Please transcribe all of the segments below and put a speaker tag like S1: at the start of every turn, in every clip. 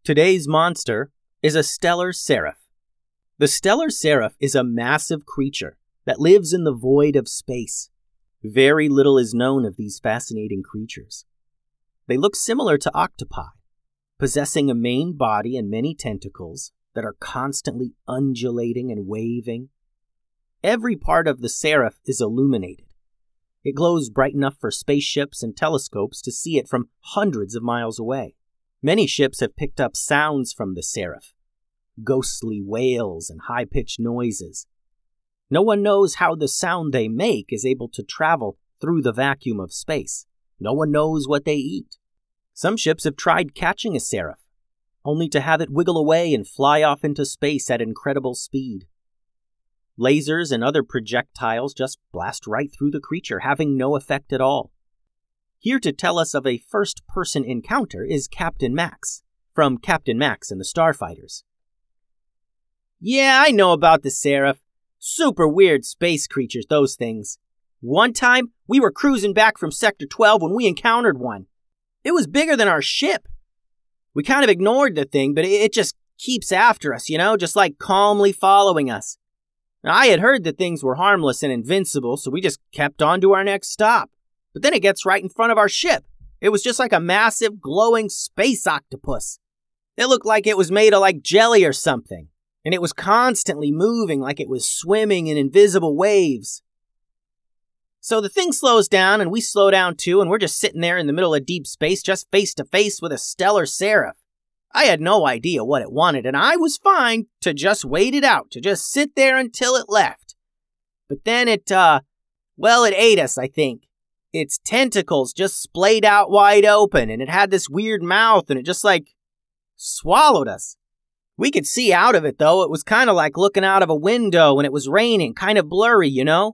S1: Today's monster is a stellar seraph. The stellar seraph is a massive creature that lives in the void of space. Very little is known of these fascinating creatures. They look similar to octopi, possessing a main body and many tentacles that are constantly undulating and waving. Every part of the seraph is illuminated. It glows bright enough for spaceships and telescopes to see it from hundreds of miles away. Many ships have picked up sounds from the seraph, ghostly wails and high-pitched noises. No one knows how the sound they make is able to travel through the vacuum of space. No one knows what they eat. Some ships have tried catching a seraph, only to have it wiggle away and fly off into space at incredible speed. Lasers and other projectiles just blast right through the creature, having no effect at all. Here to tell us of a first-person encounter is Captain Max, from Captain Max and the Starfighters. Yeah, I know about the Seraph. Super weird space creatures, those things. One time, we were cruising back from Sector 12 when we encountered one. It was bigger than our ship. We kind of ignored the thing, but it just keeps after us, just like calmly following us. Now, I had heard that things were harmless and invincible, so we just kept on to our next stop. But then it gets right in front of our ship. It was just like a massive, glowing space octopus. It looked like it was made of like jelly or something, and it was constantly moving like it was swimming in invisible waves. So the thing slows down, and we slow down too, and we're just sitting there in the middle of deep space, just face to face with a stellar seraph. I had no idea what it wanted, and I was fine to just wait it out, to just sit there until it left. But then it ate us, I think. Its tentacles just splayed out wide open, and it had this weird mouth, and it just, swallowed us. We could see out of it, though. It was kind of like looking out of a window when it was raining, kind of blurry, A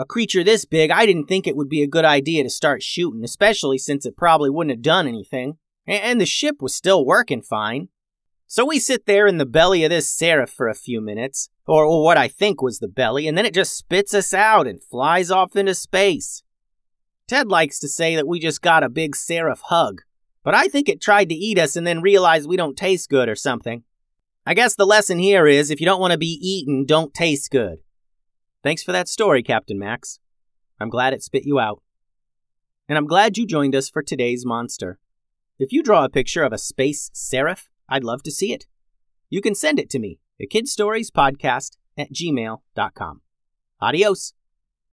S1: creature this big, I didn't think it would be a good idea to start shooting, especially since it probably wouldn't have done anything. And the ship was still working fine. So we sit there in the belly of this seraph for a few minutes, or what I think was the belly, and then it just spits us out and flies off into space. Ted likes to say that we just got a big seraph hug, but I think it tried to eat us and then realized we don't taste good or something. I guess the lesson here is if you don't want to be eaten, don't taste good. Thanks for that story, Captain Max. I'm glad it spit you out. And I'm glad you joined us for today's monster. If you draw a picture of a space seraph, I'd love to see it. You can send it to me at kidstoriespodcast@gmail.com. Adios.